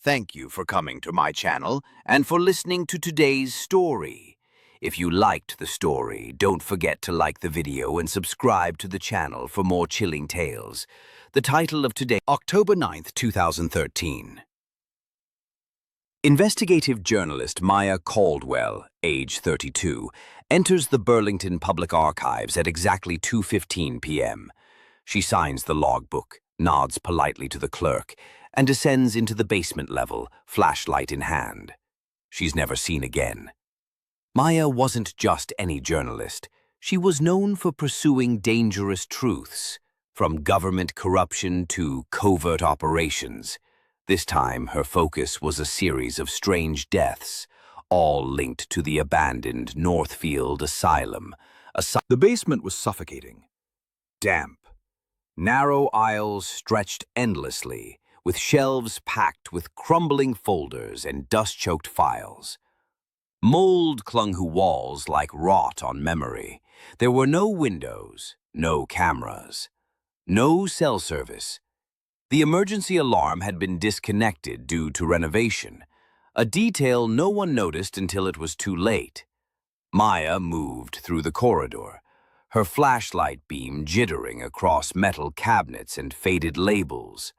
Thank you for coming to my channel and for listening to today's story. If you liked the story, don't forget to like the video and subscribe to the channel for more chilling tales. The title of today, October 9th, 2013. Investigative journalist Maya Caldwell, age 32, enters the Burlington Public Archives at exactly 2:15 p.m. She signs the logbook, nods politely to the clerk, and descends into the basement level, flashlight in hand. She's never seen again. Maya wasn't just any journalist. She was known for pursuing dangerous truths, from government corruption to covert operations. This time, her focus was a series of strange deaths, all linked to the abandoned Northfield Asylum. The basement was suffocating, damp. Narrow aisles stretched endlessly, with shelves packed with crumbling folders and dust-choked files. Mold clung to walls like rot on memory. There were no windows, no cameras, no cell service. The emergency alarm had been disconnected due to renovation, a detail no one noticed until it was too late. Maya moved through the corridor, her flashlight beam jittering across metal cabinets and faded labels.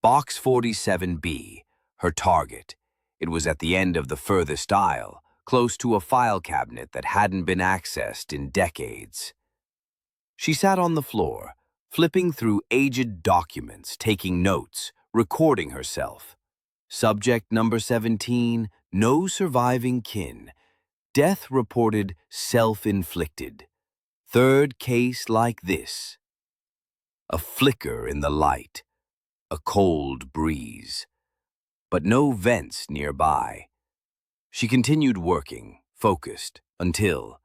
Box 47B, her target. It was at the end of the furthest aisle, close to a file cabinet that hadn't been accessed in decades. She sat on the floor, flipping through aged documents, taking notes, recording herself. Subject number 17, no surviving kin. Death reported self-inflicted. Third case like this. A flicker in the light, a cold breeze, but no vents nearby. She continued working, focused, until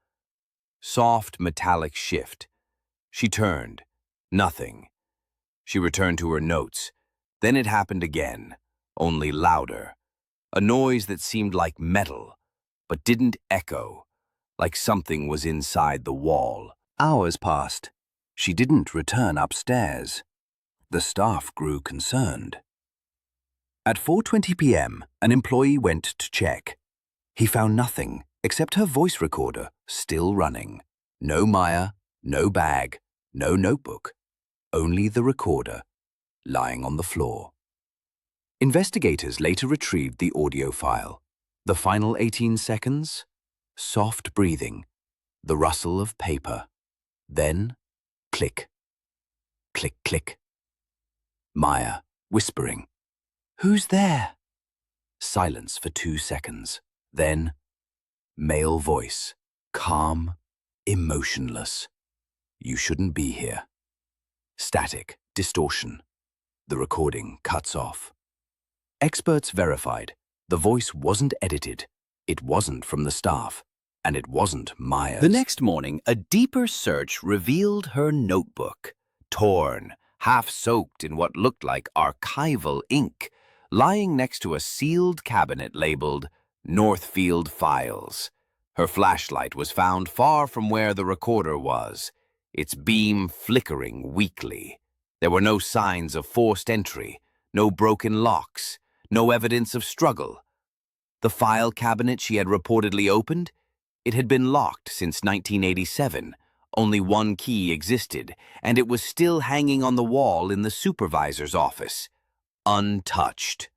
soft metallic shift. She turned. Nothing. She returned to her notes. Then it happened again, only louder. A noise that seemed like metal, but didn't echo, like something was inside the wall. Hours passed. She didn't return upstairs. The staff grew concerned. At 4:20 p.m., an employee went to check. He found nothing except her voice recorder still running. No Maya, no bag, no notebook. Only the recorder, lying on the floor. Investigators later retrieved the audio file. The final 18 seconds? Soft breathing, the rustle of paper. Then, click, click, click. Maya, whispering, "Who's there?" Silence for 2 seconds. Then, male voice, calm, emotionless. "You shouldn't be here." Static, distortion. The recording cuts off. Experts verified the voice wasn't edited. It wasn't from the staff, and it wasn't Maya's. The next morning, a deeper search revealed her notebook, torn, half-soaked in what looked like archival ink, lying next to a sealed cabinet labeled Northfield Files. Her flashlight was found far from where the recorder was, its beam flickering weakly. There were no signs of forced entry, no broken locks, no evidence of struggle. The file cabinet she had reportedly opened, it had been locked since 1987. Only one key existed, and it was still hanging on the wall in the supervisor's office, untouched.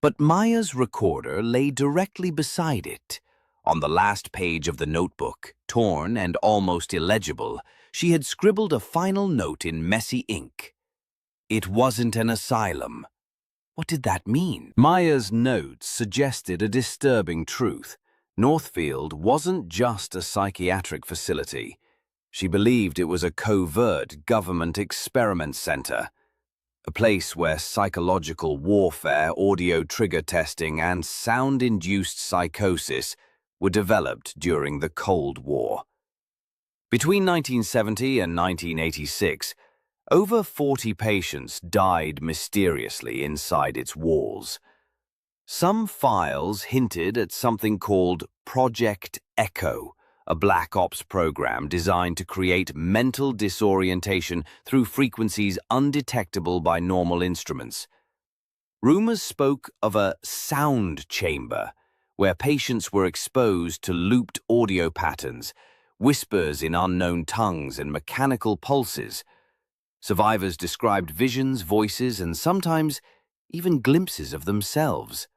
But Maya's recorder lay directly beside it. On the last page of the notebook, torn and almost illegible, she had scribbled a final note in messy ink. It wasn't an asylum. What did that mean? Maya's notes suggested a disturbing truth. Northfield wasn't just a psychiatric facility. She believed it was a covert government experiment center, a place where psychological warfare, audio trigger testing, and sound-induced psychosis were developed during the Cold War. Between 1970 and 1986, over 40 patients died mysteriously inside its walls. Some files hinted at something called Project Echo, a black ops program designed to create mental disorientation through frequencies undetectable by normal instruments. Rumors spoke of a sound chamber, where patients were exposed to looped audio patterns, whispers in unknown tongues, and mechanical pulses. Survivors described visions, voices, and sometimes even glimpses of themselves.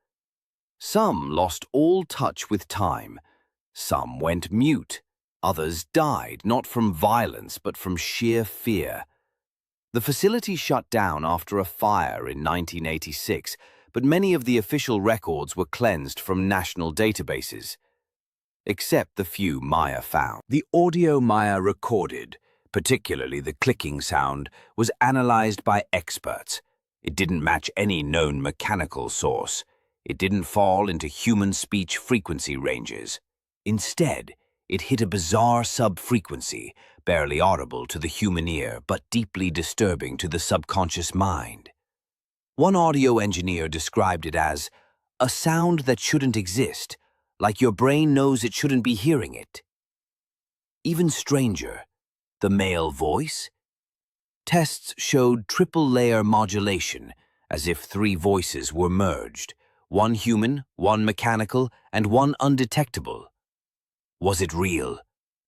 Some lost all touch with time. Some went mute. Others died, not from violence, but from sheer fear. The facility shut down after a fire in 1986, but many of the official records were cleansed from national databases, except the few Maya found. The audio Maya recorded, particularly the clicking sound, was analyzed by experts. It didn't match any known mechanical source. It didn't fall into human speech frequency ranges. Instead, it hit a bizarre sub-frequency, barely audible to the human ear, but deeply disturbing to the subconscious mind. One audio engineer described it as a sound that shouldn't exist, like your brain knows it shouldn't be hearing it. Even stranger, the male voice? Tests showed triple-layer modulation, as if three voices were merged, one human, one mechanical, and one undetectable. Was it real?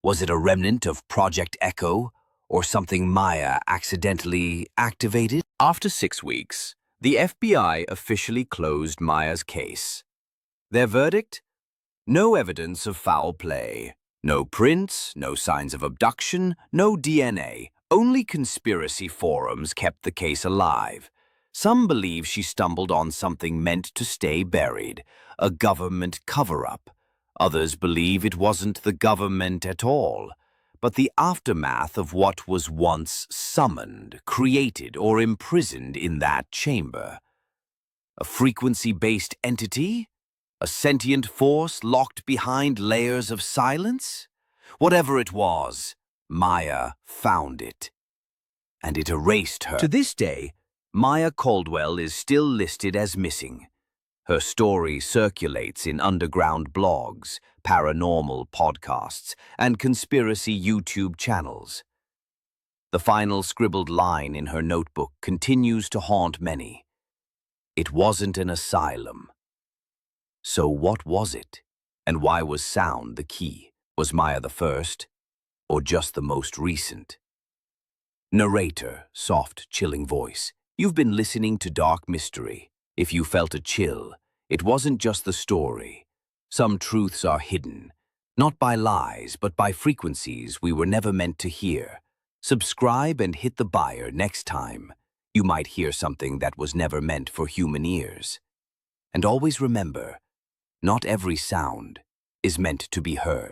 Was it a remnant of Project Echo, or something Maya accidentally activated? After 6 weeks, the FBI officially closed Maya's case. Their verdict? No evidence of foul play. No prints, no signs of abduction, no DNA. Only conspiracy forums kept the case alive. Some believe she stumbled on something meant to stay buried, a government cover-up. Others believe it wasn't the government at all, but the aftermath of what was once summoned, created, or imprisoned in that chamber. A frequency-based entity? A sentient force locked behind layers of silence? Whatever it was, Maya found it. And it erased her. To this day, Maya Caldwell is still listed as missing. Her story circulates in underground blogs, paranormal podcasts, and conspiracy YouTube channels. The final scribbled line in her notebook continues to haunt many. It wasn't an asylum. So what was it? And why was sound the key? Was Maya the first, or just the most recent? Narrator, soft, chilling voice. You've been listening to Dark Mystery. If you felt a chill, it wasn't just the story. Some truths are hidden, not by lies, but by frequencies we were never meant to hear. Subscribe and hit the buyer next time. You might hear something that was never meant for human ears. And always remember, not every sound is meant to be heard.